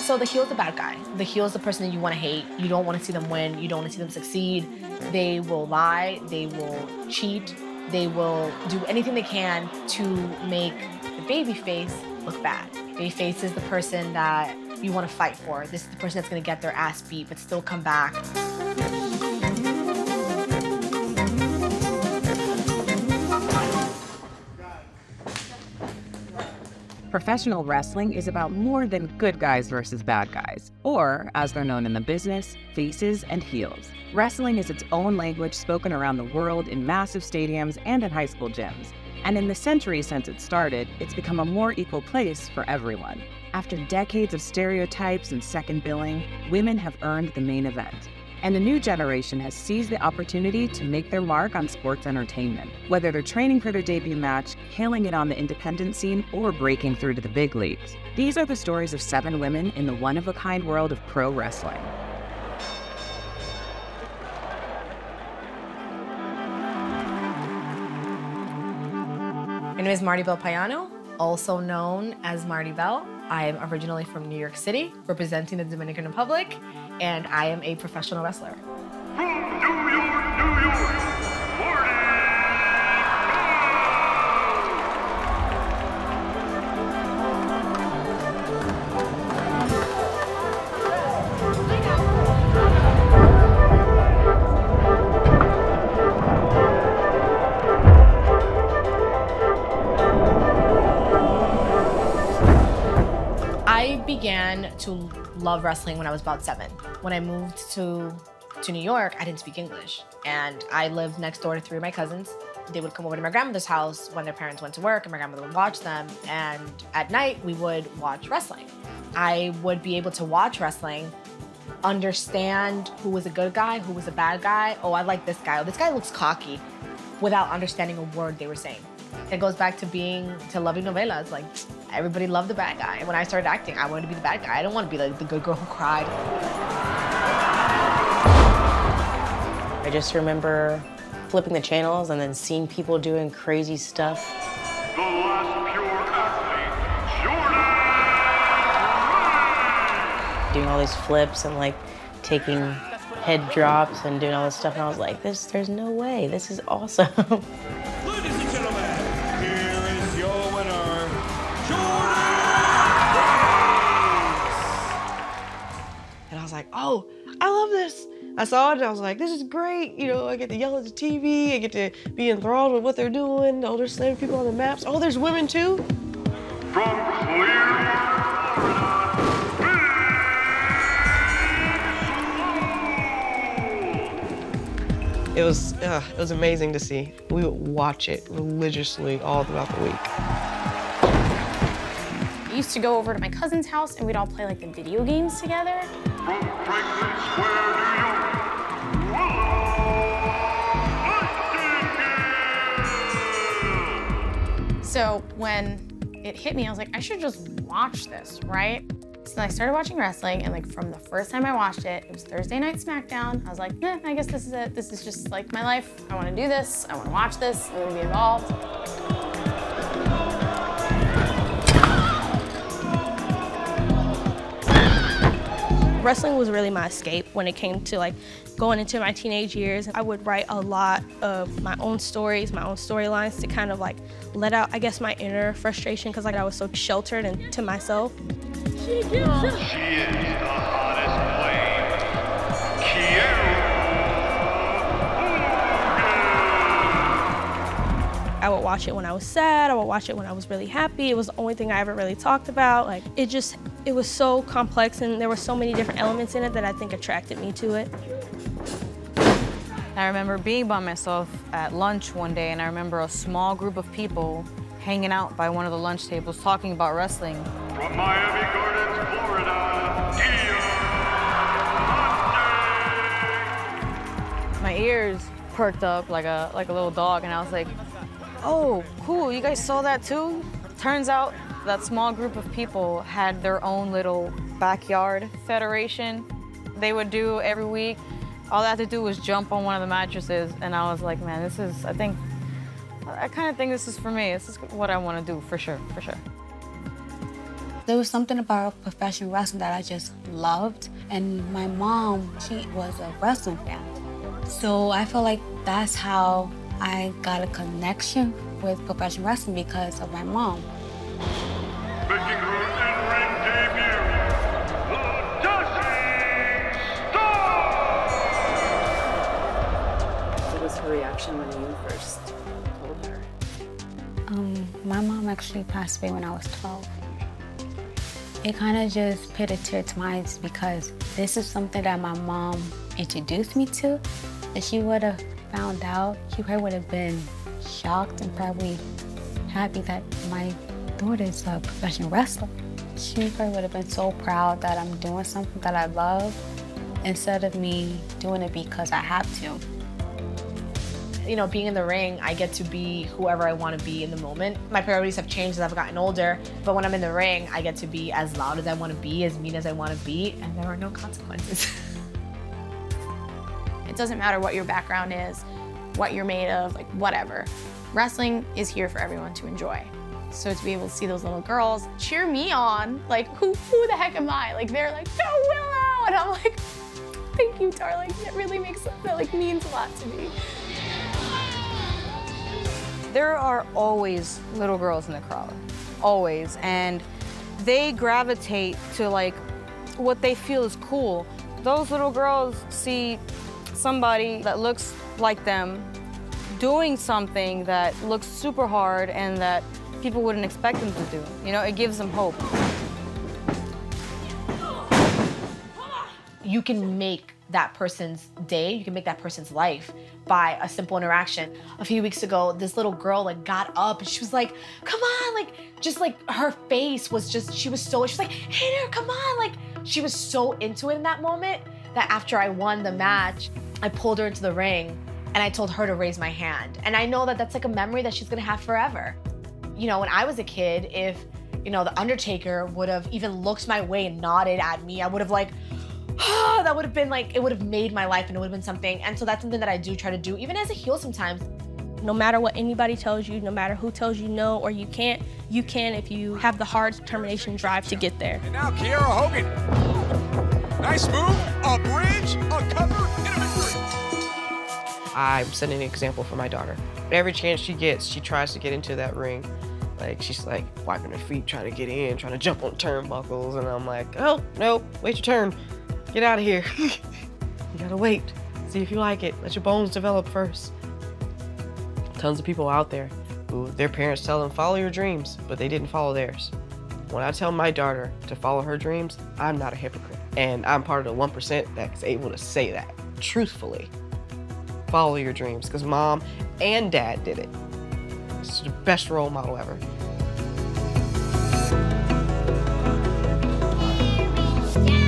So the heel's the bad guy. The heel's the person that you want to hate. You don't want to see them win. You don't want to see them succeed. They will lie. They will cheat. They will do anything they can to make the baby face look bad. Baby face is the person that you want to fight for. This is the person that's going to get their ass beat but still come back. Professional wrestling is about more than good guys versus bad guys, or, as they're known in the business, faces and heels. Wrestling is its own language spoken around the world in massive stadiums and in high school gyms. And in the centuries since it started, it's become a more equal place for everyone. After decades of stereotypes and second billing, women have earned the main event. And a new generation has seized the opportunity to make their mark on sports entertainment, whether they're training for their debut match, killing it on the independent scene, or breaking through to the big leagues. These are the stories of 7 women in the one-of-a-kind world of pro wrestling. My name is Martibel Payano, also known as Marti Belle. I am originally from New York City, representing the Dominican Republic, and I am a professional wrestler. From New York, Marti I began to love wrestling when I was about 7. When I moved to New York, I didn't speak English. And I lived next door to 3 of my cousins. They would come over to my grandmother's house when their parents went to work, and my grandmother would watch them. And at night, we would watch wrestling. I would be able to watch wrestling, understand who was a good guy, who was a bad guy. Oh, I like this guy. Oh, this guy looks cocky, without understanding a word they were saying. It goes back to loving novelas. Like, everybody loved the bad guy. And when I started acting, I wanted to be the bad guy. I didn't want to be like the good girl who cried. I just remember flipping the channels and then seeing people doing crazy stuff. The last pure athlete, Jordynne Grace. Doing all these flips and like taking head drops and doing all this stuff. And I was like, there's no way. This is awesome. Ladies and gentlemen, here is your winner, Jordynne Grace. And I was like, oh, I love this. I saw it and I was like, this is great. You know, I get to yell at the TV. I get to be enthralled with what they're doing. Oh, they're slamming people on the maps. Oh, there's women too. From Clearwater, Florida, It was amazing to see. We would watch it religiously all throughout the week. I used to go over to my cousin's house and we'd all play like the video games together. from Franklin Square, New York, Willow Nightingale. So when it hit me, I was like, I should just watch this, right? So then I started watching wrestling, and like from the first time I watched it, it was Thursday night SmackDown. I was like, I guess this is it. This is just like my life. I want to do this. I want to watch this. I'm going to be involved. Wrestling was really my escape when it came to like going into my teenage years. I would write a lot of my own stories, my own storylines to kind of like let out, I guess, my inner frustration because like I was so sheltered and to myself. She is the hottest flame, Kiera Hogan. I would watch it when I was sad, I would watch it when I was really happy. It was the only thing I ever really talked about. Like it was so complex and there were so many different elements in it that I think attracted me to it. I remember being by myself at lunch one day, and I remember a small group of people hanging out by one of the lunch tables talking about wrestling. From Miami Gardens, Florida, Diamante. My ears perked up like a little dog, and I was like, oh, cool, you guys saw that too? Turns out that small group of people had their own little backyard federation they would do every week. All I had to do was jump on one of the mattresses, and I was like, man, this is, I kind of think this is for me. This is what I want to do, for sure, for sure. There was something about professional wrestling that I just loved. And my mom, she was a wrestling fan. So I feel like that's how I got a connection with professional wrestling, because of my mom. Making her in-ring debut, the Dashing Star! What was her reaction when you first told her? My mom actually passed away when I was 12. It kind of just put a tear to my eyes, because this is something that my mom introduced me to. If she would have found out, she probably would have been shocked and probably happy that my daughter is a professional wrestler. She probably would have been so proud that I'm doing something that I love instead of me doing it because I have to. You know, being in the ring, I get to be whoever I want to be in the moment. My priorities have changed as I've gotten older, but when I'm in the ring, I get to be as loud as I want to be, as mean as I want to be, and there are no consequences. It doesn't matter what your background is, what you're made of, like whatever. Wrestling is here for everyone to enjoy. So to be able to see those little girls cheer me on, like who the heck am I? Like they're like, go Willow! And I'm like, thank you, darling. That really means a lot to me. There are always little girls in the crowd, always, and they gravitate to like what they feel is cool. Those little girls see somebody that looks like them doing something that looks super hard and that people wouldn't expect them to do. You know, it gives them hope. You can make that person's day, you can make that person's life by a simple interaction. A few weeks ago, this little girl like got up and she was like, come on, like, just like her face was just, she was like, hit her, come on. Like, she was so into it in that moment that after I won the match, I pulled her into the ring and I told her to raise my hand. And I know that that's like a memory that she's gonna have forever. You know, when I was a kid, if, you know, the Undertaker would have even looked my way and nodded at me, I would have like, that would have been like, it would have made my life and it would have been something. And so that's something that I do try to do, even as a heel sometimes. No matter what anybody tells you, no matter who tells you no or you can if you have the hard determination drive to get there. And now Kiera Hogan. Nice move, a bridge, a cover, and a victory. I'm setting an example for my daughter. Every chance she gets, she tries to get into that ring. Like, she's like wiping her feet, trying to get in, trying to jump on turnbuckles. And I'm like, oh, no, wait your turn. Get out of here. You gotta wait. See if you like it. Let your bones develop first. Tons of people out there who their parents tell them, follow your dreams, but they didn't follow theirs. When I tell my daughter to follow her dreams, I'm not a hypocrite. And I'm part of the 1% that's able to say that, truthfully. Follow your dreams, because mom and dad did it. It's the best role model ever. Yeah.